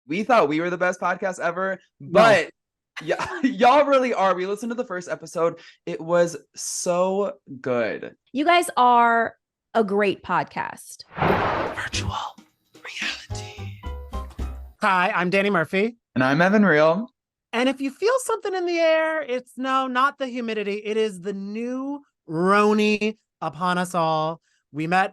we thought we were the best podcast ever, No. but yeah, y'all really are. We listened to the first episode. It was so good. You guys are a great podcast. Virtual reality. Hi, I'm Danny Murphy. And I'm Evan Real. And if you feel something in the air, it's not the humidity. It is the new RHONY upon us all. We met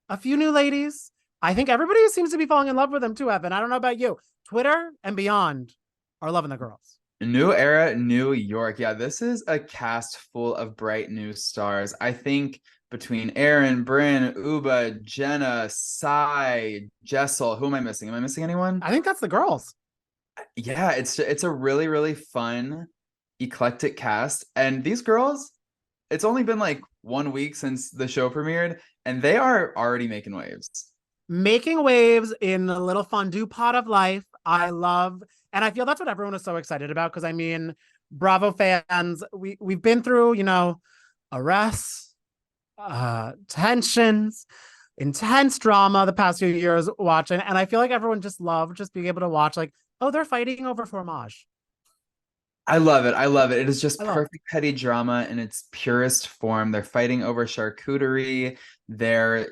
a few new ladies. I think everybody seems to be falling in love with them too, Evan. I don't know about you. Twitter and beyond are loving the girls. New era, New York. Yeah, this is a cast full of bright new stars. I think between Aaron, Bryn, Uba, Jenna, Sai, Jessel. Who am I missing? Am I missing anyone? I think that's the girls. Yeah, it's a really, really fun, eclectic cast. And these girls, it's only been like 1 week since the show premiered, and they are already making waves. Making waves in the little fondue pot of life. I love, and I feel that's what everyone is so excited about, because I mean, Bravo fans, we've been through, arrests, tensions, intense drama the past few years watching, and I feel like everyone just loved just being able to watch, like, oh, they're fighting over fromage. I love it. I love it. It is just perfect petty drama in its purest form. They're fighting over charcuterie. They're,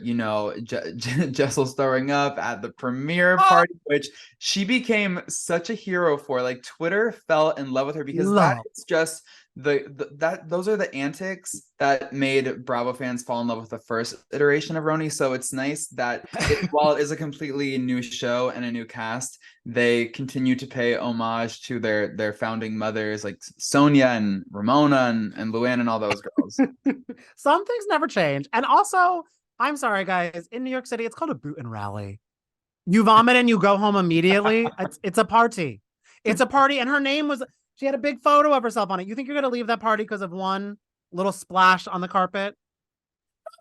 Jessel's throwing up at the premiere party, which she became such a hero for. Like, Twitter fell in love with her because that is just those are the antics that made Bravo fans fall in love with the first iteration of RHONY. So it's nice that while it is a completely new show and a new cast, they continue to pay homage to their founding mothers, like Sonia and Ramona and Luann and all those girls. Some things never change. And also, I'm sorry, guys, in New York City, it's called a boot and rally. You vomit and you go home immediately. It's a party. It's a party. And her name was, she had a big photo of herself on it. You think you're going to leave that party because of one little splash on the carpet?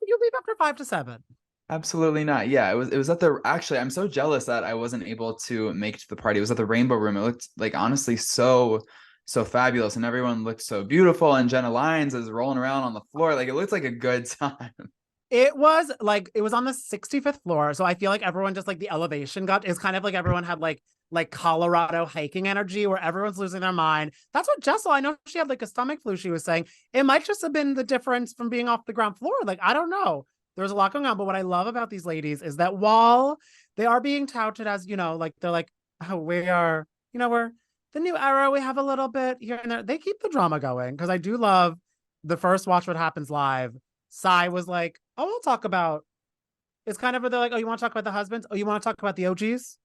You leave after 5 to 7. Absolutely not. Yeah, it was at the, actually, I'm so jealous that I wasn't able to make it to the party. It was at the Rainbow Room. It looked like, honestly, so fabulous, and everyone looked so beautiful, and Jenna Lyons is rolling around on the floor. Like, it looked like a good time. It was on the 65th floor. So I feel like everyone just, like, the elevation is kind of like everyone had like Colorado hiking energy where everyone's losing their mind. That's what Jessel, I know she had like a stomach flu, she was saying. It might just have been the difference from being off the ground floor. Like, I don't know. There's a lot going on. But what I love about these ladies is that while they are being touted as, like, they're like, oh, we are, we're the new era. We have a little bit here and there. They keep the drama going. Because I do love the first Watch What Happens Live. Sai was like, oh, we'll talk about, it's kind of, they're like, oh, you want to talk about the husbands? Oh, you want to talk about the OGs?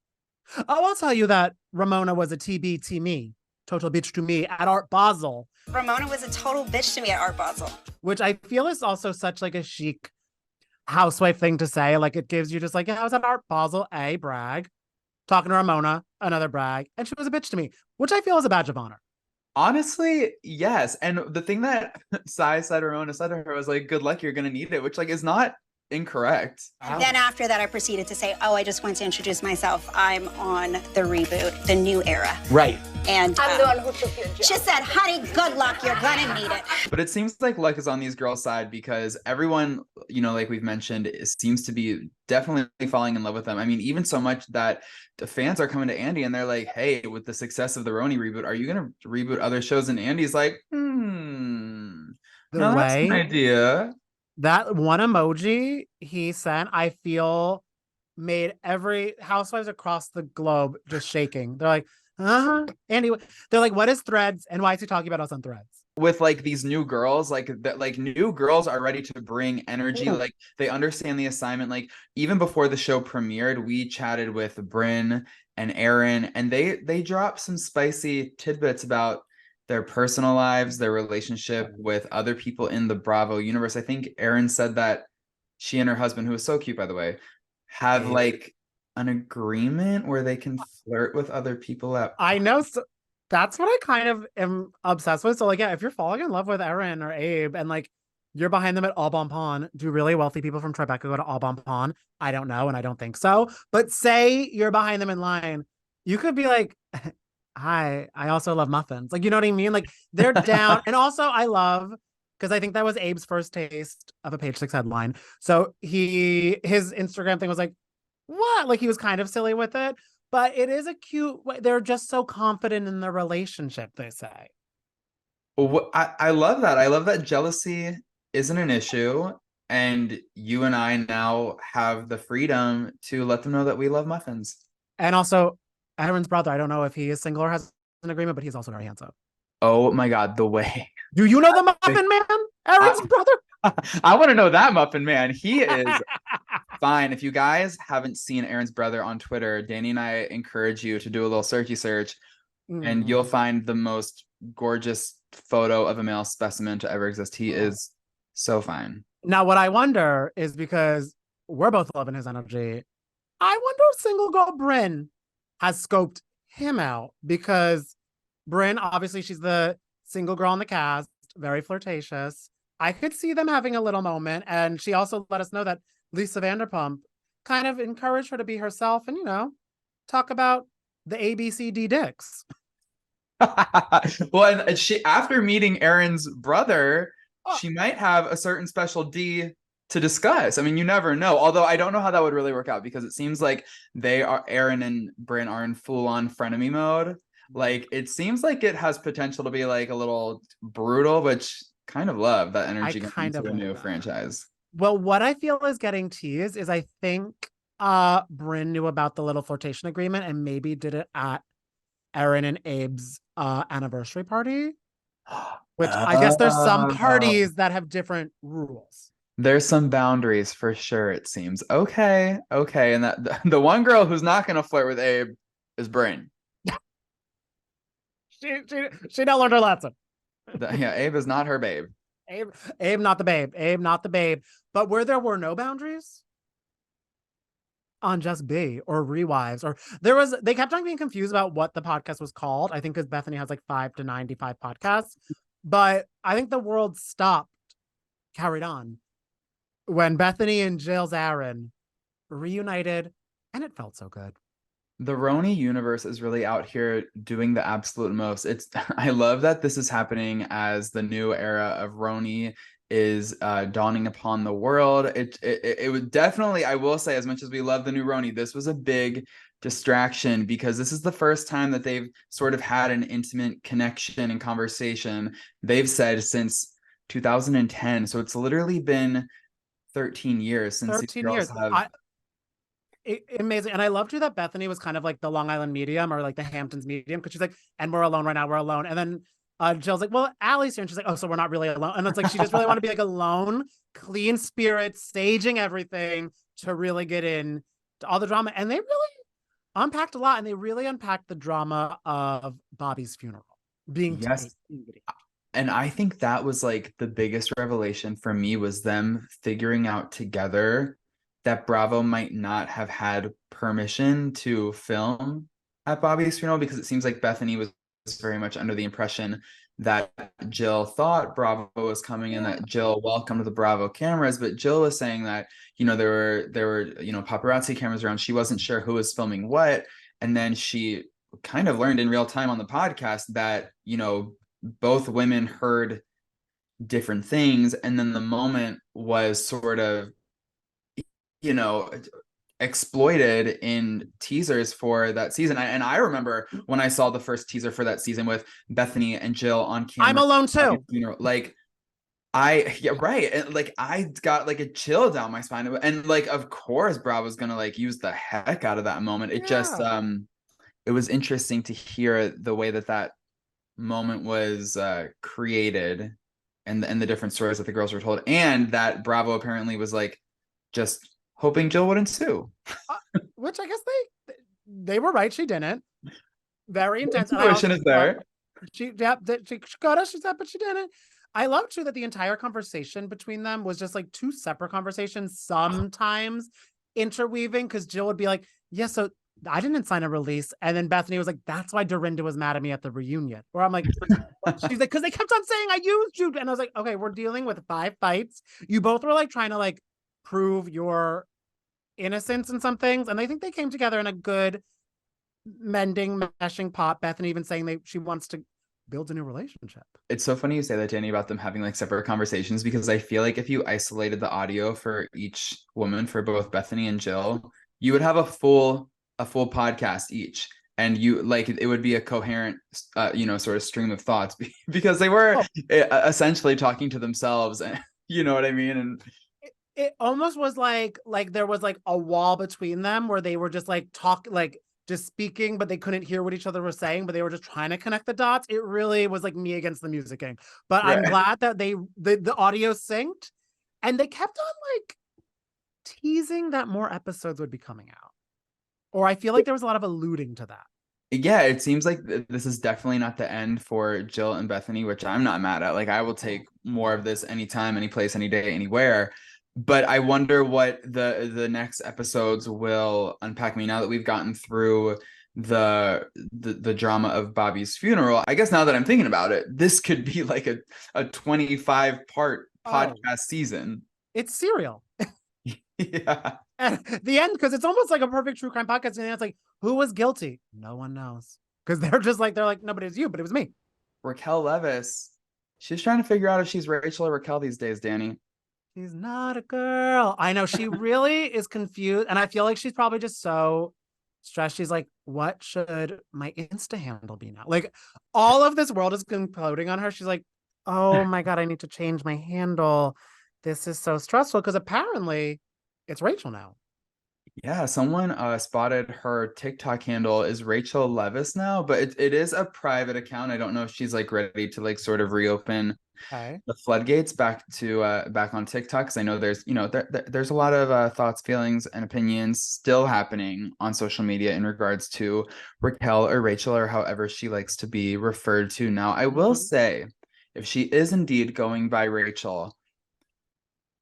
Oh, I'll tell you that Ramona was a TB to me, total bitch to me at Art Basel. Ramona was a total bitch to me at Art Basel. Which I feel is also such like a chic housewife thing to say. Like, it gives you just like, yeah, I was at Art Basel, a brag. Talking to Ramona, another brag. And she was a bitch to me, which I feel is a badge of honor. Honestly, yes. And the thing that Ramona said to her was like, good luck, you're going to need it, which like is not incorrect. And then after that, I proceeded to say, oh, I just want to introduce myself. I'm on the reboot, the new era. Right. And I'm the one who took your job. She said, honey, good luck. You're going to need it. But it seems like luck is on these girls' side because everyone, like we've mentioned, seems to be definitely falling in love with them. I mean, even so much that the fans are coming to Andy and they're like, hey, with the success of the RHONY reboot, are you going to reboot other shows? And Andy's like, that's an idea. That one emoji he sent, I feel, made every housewives across the globe just shaking. They're like, Andy, they're like, what is Threads? And why is he talking about us on Threads? With like these new girls, like that, like new girls are ready to bring energy. Like, they understand the assignment. Like, even before the show premiered, we chatted with Bryn and Aaron, and they dropped some spicy tidbits about their personal lives, their relationship with other people in the Bravo universe. I think Aaron said that she and her husband, who is so cute, by the way, have like an agreement where they can flirt with other people at. I know. So that's what I kind of am obsessed with. So like, yeah, if you're falling in love with Aaron or Abe and like you're behind them at All Bon Pon, do really wealthy people from Tribeca go to All Bon Pon? I don't know. And I don't think so. But say you're behind them in line, you could be like, hi, I also love muffins. Like, you know what I mean? Like, they're down. And also I love, because I think that was Abe's first taste of a Page 6 headline. So his Instagram thing was like, what? Like, he was kind of silly with it. But it is a cute, they're just so confident in their relationship, they say. Well, I love that. I love that jealousy isn't an issue. And you and I now have the freedom to let them know that we love muffins. And also, Aaron's brother, I don't know if he is single or has an agreement, but he's also very handsome. Oh my God, the way. Do you know the Muffin Man? Aaron's brother? I want to know that Muffin Man. He is fine. If you guys haven't seen Aaron's brother on Twitter, Danny and I encourage you to do a little searchy search, and you'll find the most gorgeous photo of a male specimen to ever exist. He is so fine. Now, what I wonder is, because we're both loving his energy, I wonder if single girl Brynn has scoped him out, because Brynn, obviously, she's the single girl in the cast, very flirtatious. I could see them having a little moment. And she also let us know that Lisa Vanderpump kind of encouraged her to be herself and, talk about the ABCD dicks. Well, and she, after meeting Aaron's brother, she might have a certain special D to discuss. I mean, you never know. Although I don't know how that would really work out, because it seems like Aaron and Brynn are in full-on frenemy mode. Like, it seems like it has potential to be like a little brutal, which kind of love that energy going into a new franchise. Well, what I feel is getting teased is, I think Brynn knew about the little flirtation agreement and maybe did it at Aaron and Abe's anniversary party. Which I guess there's some parties that have different rules. There's some boundaries for sure, it seems. Okay. And that the one girl who's not going to flirt with Abe is Brynn. She not learned her lesson. Yeah, Abe is not her babe. Abe not the babe. Abe not the babe. But where there were no boundaries on Just Be or Rewives, or they kept on being confused about what the podcast was called. I think because Bethenny has like 5 to 95 podcasts. But I think the world carried on, when Bethenny and Jill Zarin reunited, and it felt so good. The RHONY universe is really out here doing the absolute most. I love that this is happening as the new era of RHONY is dawning upon the world. It would definitely, I will say, as much as we love the new RHONY, this was a big distraction, because this is the first time that they've sort of had an intimate connection and conversation, they've said, since 2010. So it's literally been 13 years since 13 years. Amazing. And I loved too that Bethenny was kind of like the Long Island medium, or like the Hamptons medium, because she's like, and we're alone right now, we're alone. And then Jill's like, well, Allie's here. And she's like, oh, so we're not really alone. And it's like, she just really want to be like alone, clean spirit, staging everything to really get in to all the drama. And they really unpacked a lot, and they really unpacked the drama of Bobby's funeral being yes. And I think that was like the biggest revelation for me, was them figuring out together that Bravo might not have had permission to film at Bobby's funeral, because it seems like Bethenny was very much under the impression that Jill thought Bravo was coming in, that Jill welcomed the Bravo cameras, but Jill was saying that, there were paparazzi cameras around. She wasn't sure who was filming what. And then she kind of learned in real time on the podcast that, both women heard different things. And then the moment was sort of, exploited in teasers for that season. And I remember when I saw the first teaser for that season with Bethenny and Jill on camera. I'm alone too. Right. And like, I got like a chill down my spine. And like, of course, Bravo's gonna like use the heck out of that moment. It just, it was interesting to hear the way that moment was created, and the different stories that the girls were told, and that Bravo apparently was like just hoping Jill wouldn't sue. Which I guess they were right. She didn't. Very intense. Intuition is there. She got us. She said, but she didn't. I love too that the entire conversation between them was just like two separate conversations, sometimes interweaving, because Jill would be like, yeah, so I didn't sign a release. And then Bethenny was like, that's why Dorinda was mad at me at the reunion. Or I'm like, she's like, because they kept on saying I used you. And I was like, okay, we're dealing with 5 fights. You both were like trying to like prove your innocence in some things. And I think they came together in a good mending, meshing pot. Bethenny even saying she wants to build a new relationship. It's so funny you say that, Danny, about them having like separate conversations, because I feel like if you isolated the audio for each woman, for both Bethenny and Jill, you would have a full a full podcast each. And you like it would be a coherent, sort of stream of thoughts because they were essentially talking to themselves, and you know what I mean. And it almost was like there was like a wall between them where they were just like just speaking, but they couldn't hear what each other were saying, but they were just trying to connect the dots. It really was like me against the musicking. But right. I'm glad that the audio synced, and they kept on like teasing that more episodes would be coming out. Or I feel like there was a lot of alluding to that. Yeah, it seems like this is definitely not the end for Jill and Bethenny, which I'm not mad at. Like, I will take more of this anytime, any place, any day, anywhere. But I wonder what the next episodes will unpack me now that we've gotten through the drama of Bobby's funeral. I guess now that I'm thinking about it, this could be like a 25-part podcast season. It's Serial. Yeah. At the end, because it's almost like a perfect true crime podcast, and it's like, who was guilty? No one knows. Because they're like, no, but it was you, but it was me. Raquel Leviss. She's trying to figure out if she's Rachel or Raquel these days, Danny. She's not a girl. I know, she really is confused. And I feel like she's probably just so stressed. She's like, what should my Insta handle be now? Like, all of this world is imploding on her. She's like, oh my God, I need to change my handle. This is so stressful, because apparently it's Rachel now. Yeah, someone spotted her TikTok handle is Rachel Leviss now, but it is a private account. I don't know if she's like ready to like sort of reopen the floodgates back on TikTok, because I know there's there's a lot of thoughts, feelings, and opinions still happening on social media in regards to Raquel or Rachel or however she likes to be referred to now. I will say, if she is indeed going by Rachel,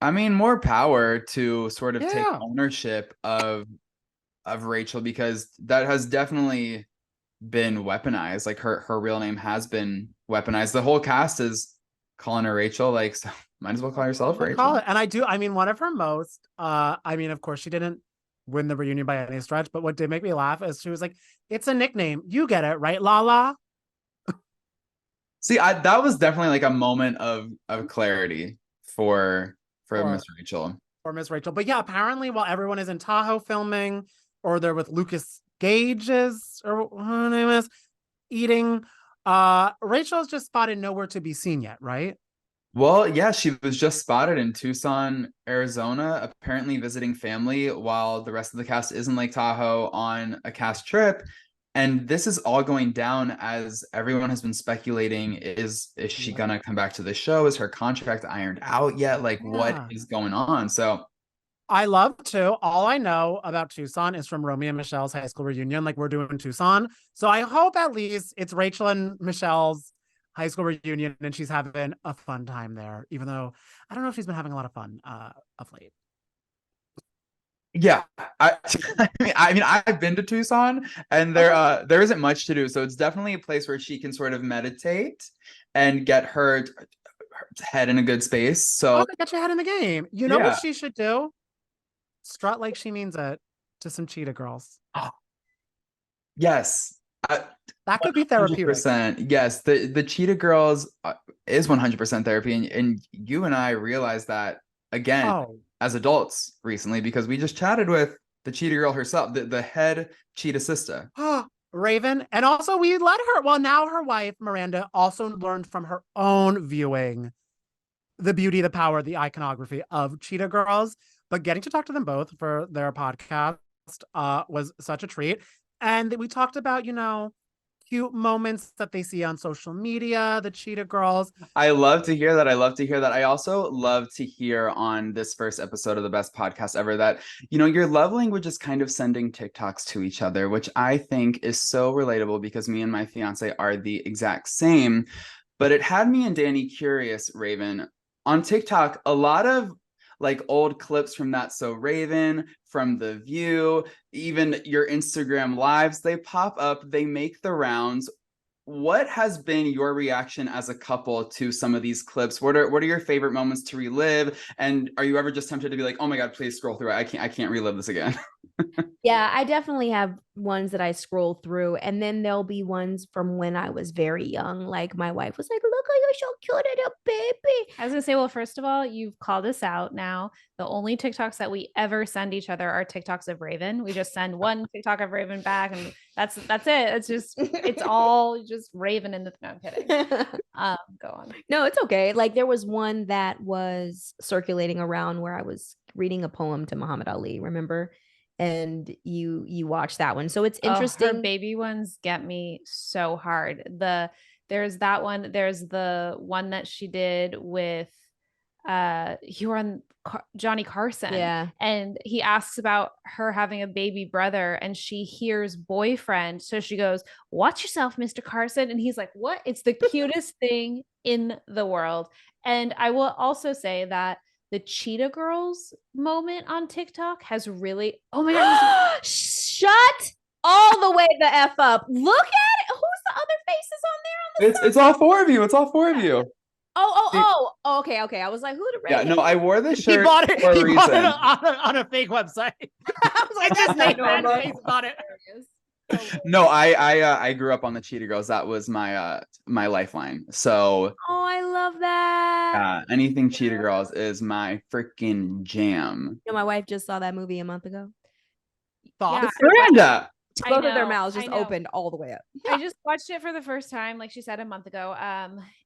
I mean, more power to sort of take ownership of Rachel, because that has definitely been weaponized. Like, her real name has been weaponized. The whole cast is calling her Rachel, like, so might as well call yourself Rachel. And I mean, one of her most, I mean, of course, she didn't win the reunion by any stretch, but what did make me laugh is she was like, it's a nickname. You get it, right, Lala? See, that was definitely like a moment of clarity for Miss Rachel. Or Miss Rachel. But yeah, apparently while everyone is in Tahoe filming, or they're with Lucas Gage's, or what her name is, eating, Rachel's just spotted nowhere to be seen yet, right? Well, yeah, she was just spotted in Tucson, Arizona, apparently visiting family, while the rest of the cast is in Lake Tahoe on a cast trip. And this is all going down as everyone has been speculating, is she gonna come back to the show? Is her contract ironed out yet? Like, what is going on? So I love to. All I know about Tucson is from Romeo and Michelle's high school reunion. Like, we're doing Tucson. So I hope at least it's Rachel and Michelle's high school reunion and she's having a fun time there, even though I don't know if she's been having a lot of fun of late. Yeah, I mean, I've been to Tucson, and there isn't much to do, so it's definitely a place where she can sort of meditate and get her head in a good space. So get your head in the game. You know what she should do? Strut like she means it to some cheetah girls. Yes, that could be therapeutic. Yes, the cheetah girls is 100% therapy, and you and I realized that again as adults recently, because we just chatted with the cheetah girl herself, the head cheetah sister. Raven. And also we let her, well, now her wife, Miranda, also learned from her own viewing the beauty, the power, the iconography of cheetah girls. But getting to talk to them both for their podcast was such a treat. And we talked about, cute moments that they see on social media, the cheetah girls. I love to hear that. I also love to hear on this first episode of the best podcast ever that, your love language is kind of sending TikToks to each other, which I think is so relatable, because me and my fiance are the exact same. But it had me and Danny curious, Raven. On TikTok, a lot of like old clips from That's So Raven, from The View, even your Instagram lives, they pop up, they make the rounds. What has been your reaction as a couple to some of these clips? What are your favorite moments to relive? And are you ever just tempted to be like, oh my God, please scroll through it. I can't relive this again. Yeah, I definitely have ones that I scroll through, and then there'll be ones from when I was very young. Like my wife was like, "Look, you're so cute, little baby." I was gonna say, well, first of all, you've called us out now. The only TikToks that we ever send each other are TikToks of Raven. We just send one TikTok of Raven back, and that's it. It's all just Raven in the. No, I'm kidding. Go on. No, it's okay. Like there was one that was circulating around where I was reading a poem to Muhammad Ali. Remember? And you watch that one, so it's interesting. Her baby ones get me so hard. There's that one. There's the one that she did with you were on Johnny Carson, and he asks about her having a baby brother, and she hears boyfriend, so she goes, "Watch yourself, Mr. Carson," and he's like, "What?" It's the cutest thing in the world. And I will also say that the Cheetah Girls moment on TikTok has really, oh my God. Shut all the way the F up. Look at it. Who's the other faces on there? On the It's all four of you. It's all four of you. Oh, okay. I was like, who the Yeah, no, I wore this shirt He bought it, for a reason. bought it on a fake website. I was like, that's not normal. Bought it. No, I grew up on the Cheetah Girls. That was my my lifeline. So I love that. Anything Cheetah Girls is my freaking jam. You know, my wife just saw that movie a month ago. Yeah. Miranda. Both of their mouths just opened all the way up. I just watched it for the first time, like she said, a month ago.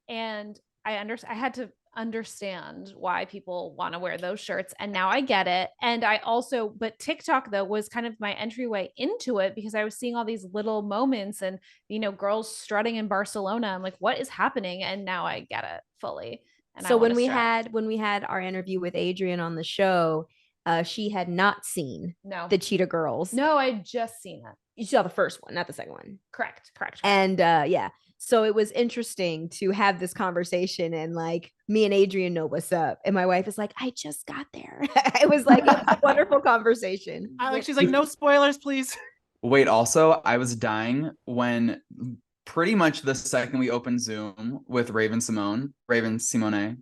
And I had to understand why people want to wear those shirts, and now I get it. And but TikTok though was kind of my entryway into it, because I was seeing all these little moments and girls strutting in Barcelona. I'm like, what is happening? And now I get it fully. And so when we had our interview with Adrian on the show, she had not seen the Cheetah Girls. No, I just seen it. You saw the first one, not the second one. Correct. And so it was interesting to have this conversation, and like me and Adrian know what's up. And my wife is like, I just got there. It was like a wonderful conversation. She's like, no spoilers, please. Wait, also, I was dying when pretty much the second we opened Zoom with Raven-Symoné,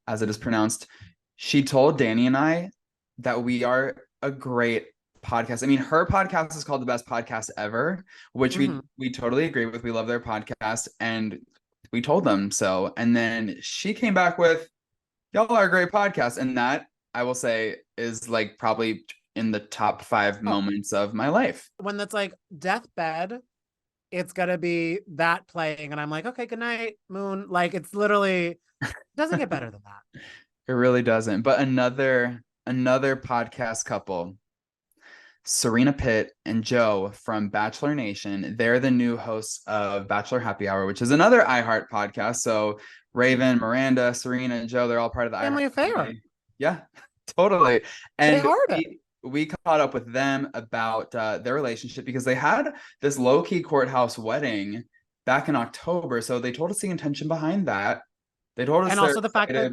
as it is pronounced, she told Danny and I that we are a great podcast. I mean, her podcast is called The Best Podcast Ever, which we totally agree with. We love their podcast, and we told them so. And then she came back with, y'all are a great podcast. And that, I will say, is like probably in the top 5 moments of my life. When that's like deathbed, it's gonna be that playing, and I'm like, okay, good night, Moon. Like, it's literally doesn't get better than that. It really doesn't. But another podcast couple, Serena Pitt and Joe from Bachelor Nation. They're the new hosts of Bachelor Happy Hour, which is another iHeart podcast. So Raven, Miranda, Serena, and Joe, they're all part of the Family Affair. Family. Yeah, totally. And we caught up with them about their relationship, because they had this low-key courthouse wedding back in October. So they told us the intention behind that. They told us, and also the fact that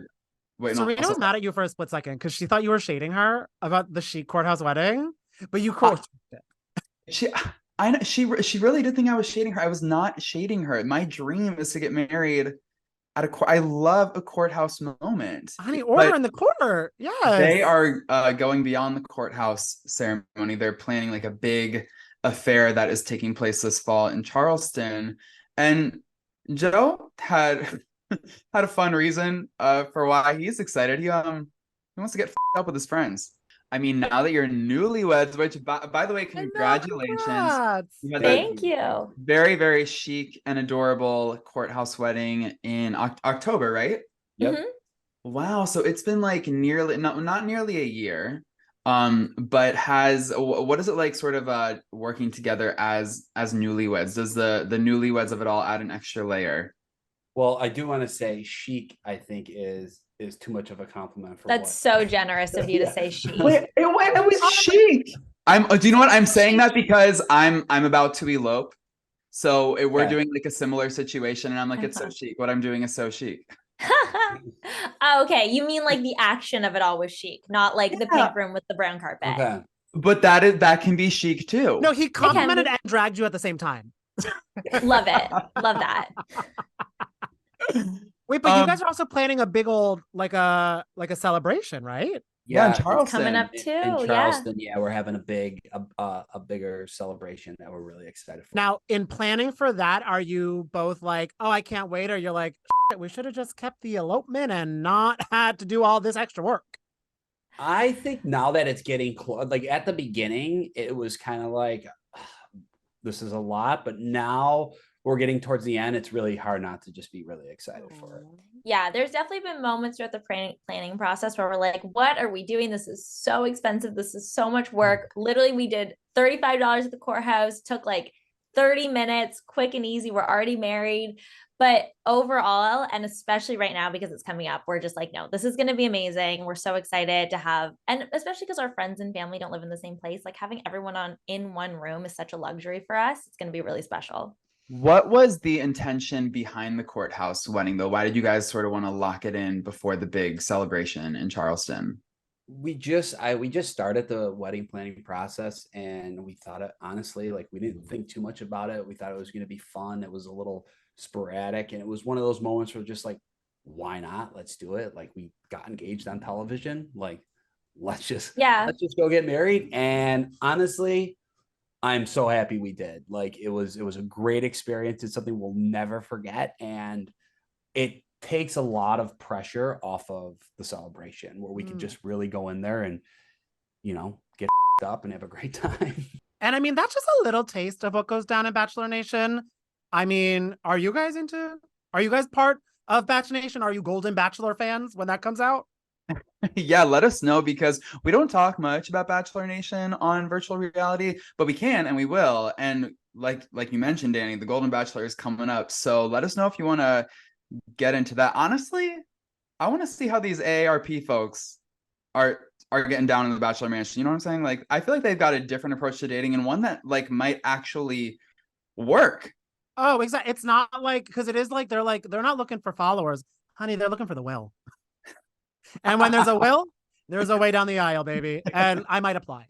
Serena was mad at you for a split second because she thought you were shading her about the chic courthouse wedding. But you crossed it. She really did think I was shading her. I was not shading her. My dream is to get married at a court. I love a courthouse moment. Honey, order in the court. Yeah. They are going beyond the courthouse ceremony. They're planning like a big affair that is taking place this fall in Charleston. And Joe had a fun reason for why he's excited. He wants to get up with his friends. I mean, now that you're newlyweds, which by the way, congratulations. Thank you. Very, very chic and adorable courthouse wedding in October, right? Yep. Wow. So it's been like not nearly a year. But what is it like sort of working together as newlyweds? Does the newlyweds of it all add an extra layer? Well, I do want to say chic, I think is too much of a compliment for That's so generous of you to say chic. Wait, it was chic. Do you know what? I'm saying that because I'm about to elope. So we're doing like a similar situation, and I'm like, it's so chic. What I'm doing is so chic. Okay, you mean like the action of it all was chic, not like the pink room with the brown carpet. Okay. But that can be chic too. No, he complimented and dragged you at the same time. Love it. Love that. Wait, but you guys are also planning a big old like a celebration, right? Yeah, in Yeah, Charleston. It's coming up too. in Charleston, yeah, we're having a bigger celebration that we're really excited for. Now, in planning for that, are you both like, oh, I can't wait, or you're like, shit, we should have just kept the elopement and not had to do all this extra work? I think now that it's getting close, like at the beginning, it was kind of like, this is a lot, but now we're getting towards the end. It's really hard not to just be really excited for it. Yeah, there's definitely been moments throughout the planning process where we're like, what are we doing? This is so expensive. This is so much work. Literally, we did $35 at the courthouse, took like 30 minutes, quick and easy. We're already married. But overall, and especially right now, because it's coming up, we're just like, no, this is going to be amazing. We're so excited to have, and especially because our friends and family don't live in the same place, like having everyone in one room is such a luxury for us. It's going to be really special. What was the intention behind the courthouse wedding, though? Why did you guys sort of want to lock it in before the big celebration in Charleston? We just started the wedding planning process, and we thought it, honestly, like, we didn't think too much about it. We thought it was going to be fun. It was a little sporadic, and it was one of those moments where just like, why not? Let's do it. Like, we got engaged on television. Like, let's just go get married. And honestly, I'm so happy we did. Like, it was a great experience. It's something we'll never forget, and it takes a lot of pressure off of the celebration, where we can just really go in there and, get up and have a great time. And I mean, that's just a little taste of what goes down in Bachelor Nation. I mean, are you guys part of Bachelor Nation? Are you Golden Bachelor fans when that comes out? Yeah, let us know, because we don't talk much about Bachelor Nation on Virtual Reality, but we can and we will. And like you mentioned, Danny, the Golden Bachelor is coming up. So let us know if you want to get into that. Honestly, I want to see how these AARP folks are getting down in the Bachelor Mansion. You know what I'm saying? Like, I feel like they've got a different approach to dating, and one that like might actually work. Oh, exactly. It's not like, because it is like they're not looking for followers, honey. They're looking for the will. And when there's a will, there's a way down the aisle, baby. And I might apply.